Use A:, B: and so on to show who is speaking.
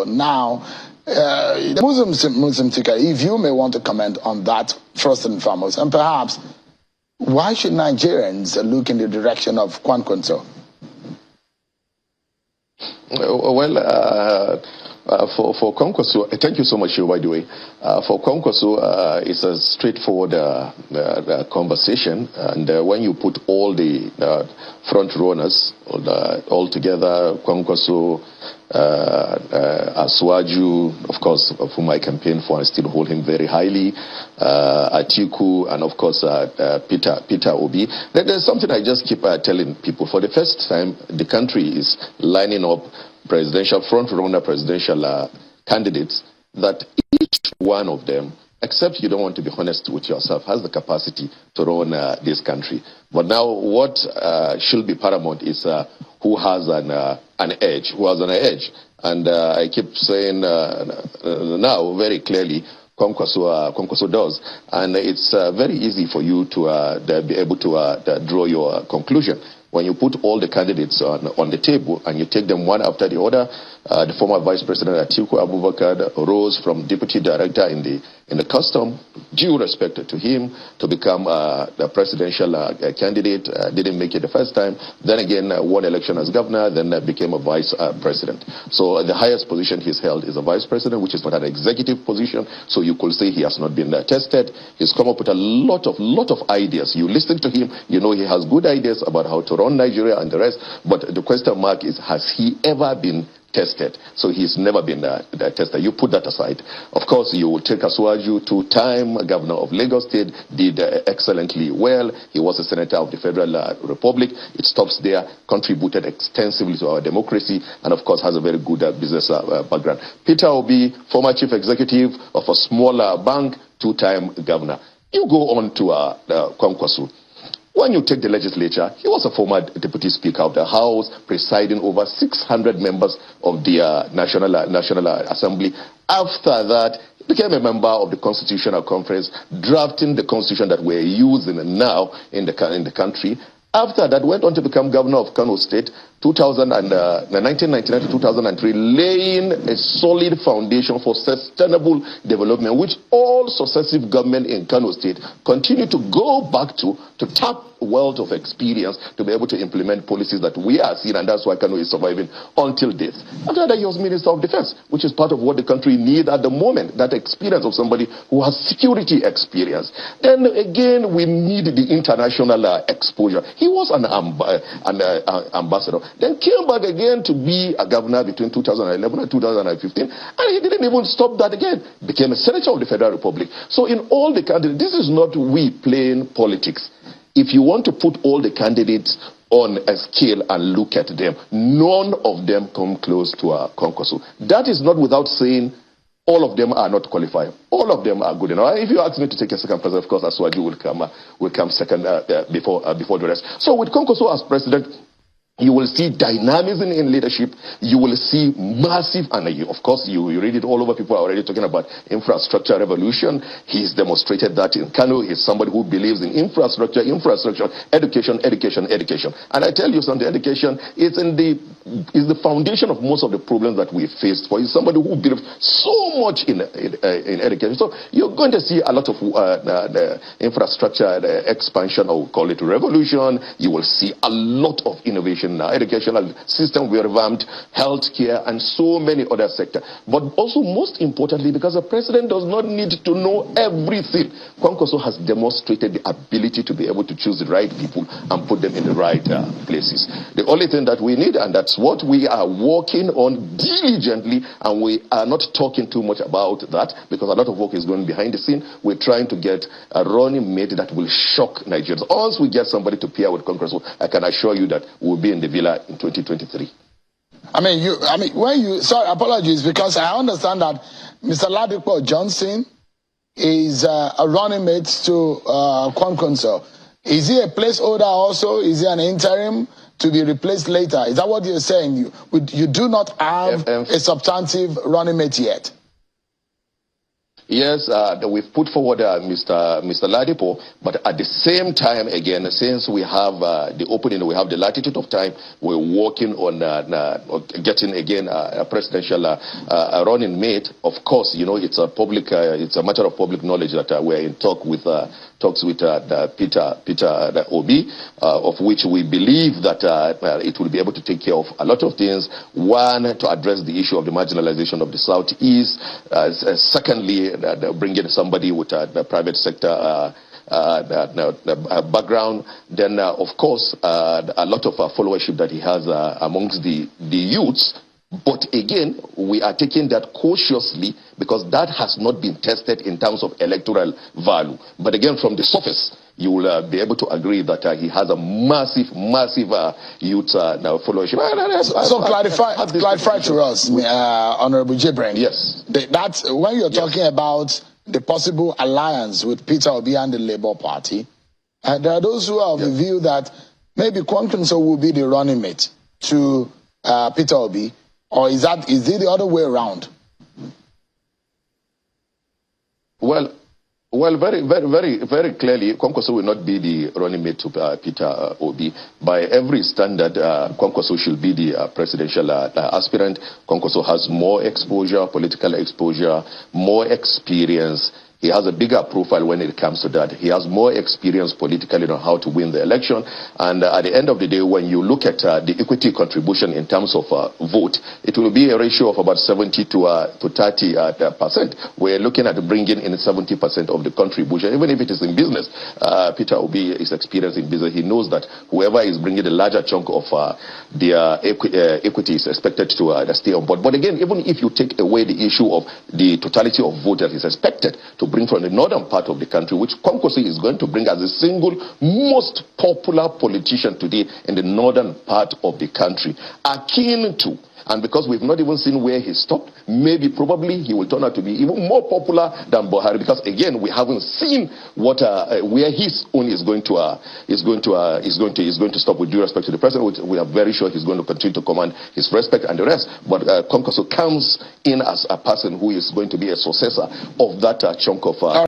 A: Now, the Muslim ticker, if you may want to comment on that first and foremost, and perhaps why should Nigerians look in the direction of Kwankwaso?
B: Well, for Kwankwaso, thank you so much, by the way. For Kwankwaso, it's a straightforward conversation, and when you put all the front runners all together, Kwankwaso, Asuwaju, of course, whom I campaign for, I still hold him very highly, Atiku, and of course Peter Obi. There's something I just keep telling people. For the first time, the country is lining up presidential front-runner presidential candidates that each one of them, except you don't want to be honest with yourself, has the capacity to run this country. But now what should be paramount is who has an edge, And I keep saying now very clearly, Kwankwaso does. And it's very easy for you to be able to draw your conclusion. When you put all the candidates on the table and you take them one after the other, the former Vice President Atiku Abubakar rose from Deputy Director in the Custom, due respect to him, to become the presidential candidate. Didn't make it the first time. Then again, won election as governor, then became a Vice President. So the highest position he's held is a Vice President, which is not an executive position. So you could say he has not been tested. He's come up with a lot of ideas. You listen to him, you know he has good ideas about how to run Nigeria and the rest. But the question mark is, has he ever been tested? So he's never been tested. You put that aside. Of course, you will take Asuwaju, two-time governor of Lagos State, did excellently well. He was a senator of the Federal Republic. It stops there. Contributed extensively to our democracy, and of course has a very good business background. Peter Obi, former chief executive of a smaller bank, two-time governor. You go on to Kwankwaso. When you take the legislature, he was a former deputy speaker of the House, presiding over 600 members of the National Assembly. After that, he became a member of the Constitutional Conference, drafting the constitution that we're using now in the country. After that, went on to become governor of Kano State, 1999 to 2003, laying a solid foundation for sustainable development, which all successive government in Kano State continue to go back to tap wealth of experience to be able to implement policies that we are seeing, and that's why Kano is surviving until death. After that, he was Minister of Defense, which is part of what the country needs at the moment, that experience of somebody who has security experience. Then again, we need the international exposure. He was an ambassador. Then came back again to be a governor between 2011 and 2015, and he didn't even stop that again. Became a senator of the Federal Republic. So in all the candidates, this is not we playing politics. If you want to put all the candidates on a scale and look at them, none of them come close to Kwankwaso. That is not without saying all of them are not qualified. All of them are good enough. If you ask me to take a second president, of course, Asuwaju will come second before the rest. So with Kwankwaso as president, you will see dynamism in leadership. You will see massive, and of course, you read it all over. People are already talking about infrastructure revolution. He's demonstrated that in Kano. He's somebody who believes in infrastructure, education. And I tell you something, education is the foundation of most of the problems that we faced. For he's somebody who believes so much in education. So you're going to see a lot of the infrastructure expansion, or call it revolution. You will see a lot of innovation. Educational system we revamped, healthcare, and so many other sectors. But also, most importantly, because the president does not need to know everything, Kwankwaso has demonstrated the ability to be able to choose the right people and put them in the right places. The only thing that we need, and that's what we are working on diligently, and we are not talking too much about that because a lot of work is going behind the scene. We're trying to get a running mate that will shock Nigerians. Once we get somebody to pair with Kwankwaso, I can assure you that we'll be in the villa in 2023. Sorry,
A: apologies, because I understand that Mr. Ladipo Johnson is a running mate to Kwankwaso. Is he a placeholder also? Is he an interim to be replaced later? Is that what you're saying? You do not have a substantive running mate yet?
B: Yes, we've put forward Mr. Ladipo, but at the same time, again, since we have the opening, we have the latitude of time, we're working on getting again a presidential running mate. Of course, you know, it's a matter of public knowledge that we're in talks with Peter Obi, of which we believe that it will be able to take care of a lot of things. One, to address the issue of the marginalization of the Southeast. Secondly, bringing somebody with the private sector background. Then, of course, a lot of followership that he has amongst the youths. But again, we are taking that cautiously because that has not been tested in terms of electoral value. But again, from the surface, you will be able to agree that he has a massive youth followership.
A: So clarify to us, Honorable Jibrin.
B: Yes.
A: That's when you're talking about the possible alliance with Peter Obi and the Labour Party. There are those who are of the view that maybe Kwankwaso will be the running mate to Peter Obi, or is it the other way around?
B: Well, very clearly, Kwankwaso will not be the running mate to Peter Obi. By every standard, Kwankwaso should be the presidential aspirant. Kwankwaso has more exposure, political exposure, more experience. He has a bigger profile when it comes to that. He has more experience politically on how to win the election. And at the end of the day, when you look at the equity contribution in terms of vote, it will be a ratio of about 70 to 30%. We're looking at bringing in 70% of the contribution, even if it is in business. Peter Obi is experienced in business. He knows that whoever is bringing a larger chunk of their equity is expected to stay on board. But again, even if you take away the issue of the totality of vote that is expected to bring from the northern part of the country, which Kwankwaso is going to bring as the single most popular politician today in the northern part of the country, akin to, and because we've not even seen where he stopped, probably he will turn out to be even more popular than Buhari, because again, we haven't seen what where his own is going to stop. With due respect to the president, we are very sure he's going to continue to command his respect and the rest. But Kwankwaso comes in as a person who is going to be a successor of that chunk of